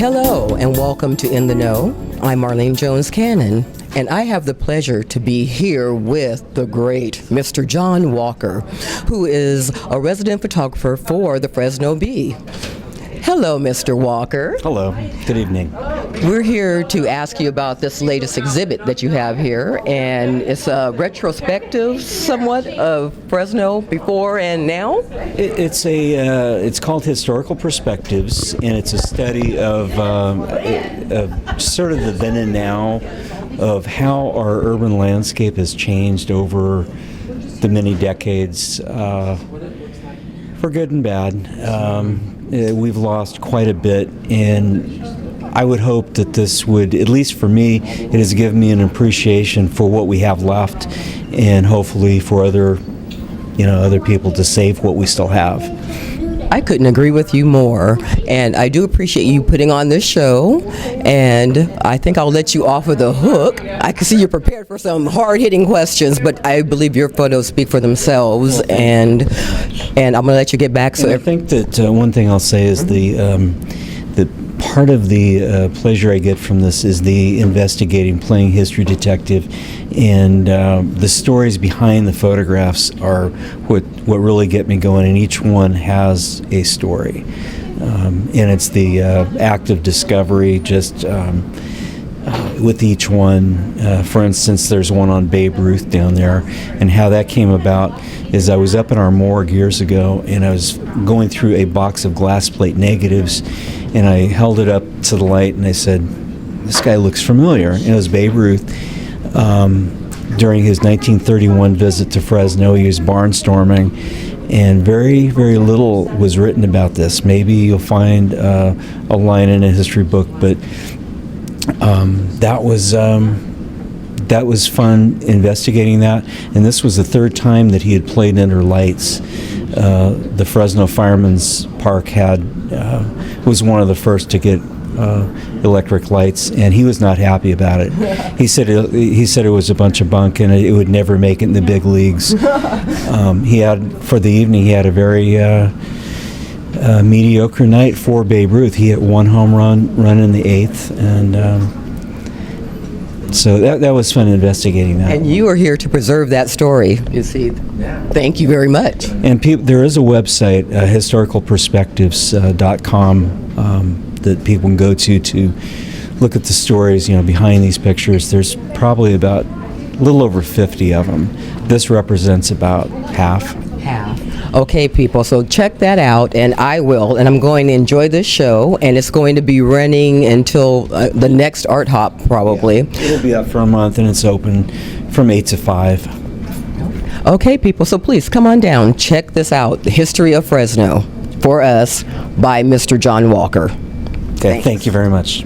Hello and welcome to In the Know. I'm Marlene Jones Cannon, and I have the pleasure to be here with the great Mr. John Walker, who is a resident photographer for the Fresno Bee. Hello, Mr. Walker. Hello. Good evening. We're here to ask you about this latest exhibit that you have here, and it's a retrospective somewhat of Fresno before and now. It's called Historical Perspectives, and it's a study of sort of the then and now of how our urban landscape has changed over the many decades, for good and bad. We've lost quite a bit, and I would hope that this would, at least for me, it has given me an appreciation for what we have left, and hopefully for other people to save what we still have. I couldn't agree with you more, and I do appreciate you putting on this show, and I think I'll let you off of the hook. I can see you're prepared for some hard-hitting questions, but I believe your photos speak for themselves, and I'm going to let you get back. So I think that one thing I'll say is the part of the pleasure I get from this is the investigating, playing history detective, and the stories behind the photographs are what really get me going, and each one has a story. And it's the act of discovery, just with each one. For instance, there's one on Babe Ruth down there, and how that came about is I was up in our morgue years ago, and I was going through a box of glass plate negatives, and I held it up to the light, and I said, "This guy looks familiar." And it was Babe Ruth. During his 1931 visit to Fresno, he was barnstorming, and very, very little was written about this. Maybe you'll find a line in a history book, but that was fun investigating that. And this was the third time that he had played under lights. The Fresno Firemen's Park was one of the first to get electric lights, and he was not happy about it. He said it was a bunch of bunk, and it would never make it in the big leagues. For the evening, he had a very mediocre night for Babe Ruth. He hit one home run in the eighth, and so that was fun investigating that. And you are here to preserve that story, you see. Thank you very much. And there is a website, historicalperspectives.com, that people can go to look at the stories, behind these pictures. There's probably about a little over 50 of them. This represents about half. Okay, people, so check that out, and I will, and I'm going to enjoy this show, and it's going to be running until the next Art Hop, probably. Yeah, it'll be up for a month, and it's open from 8 to 5. Okay, people, so please come on down. Check this out, The History of Fresno, for us, by Mr. John Walker. Okay, thank you very much.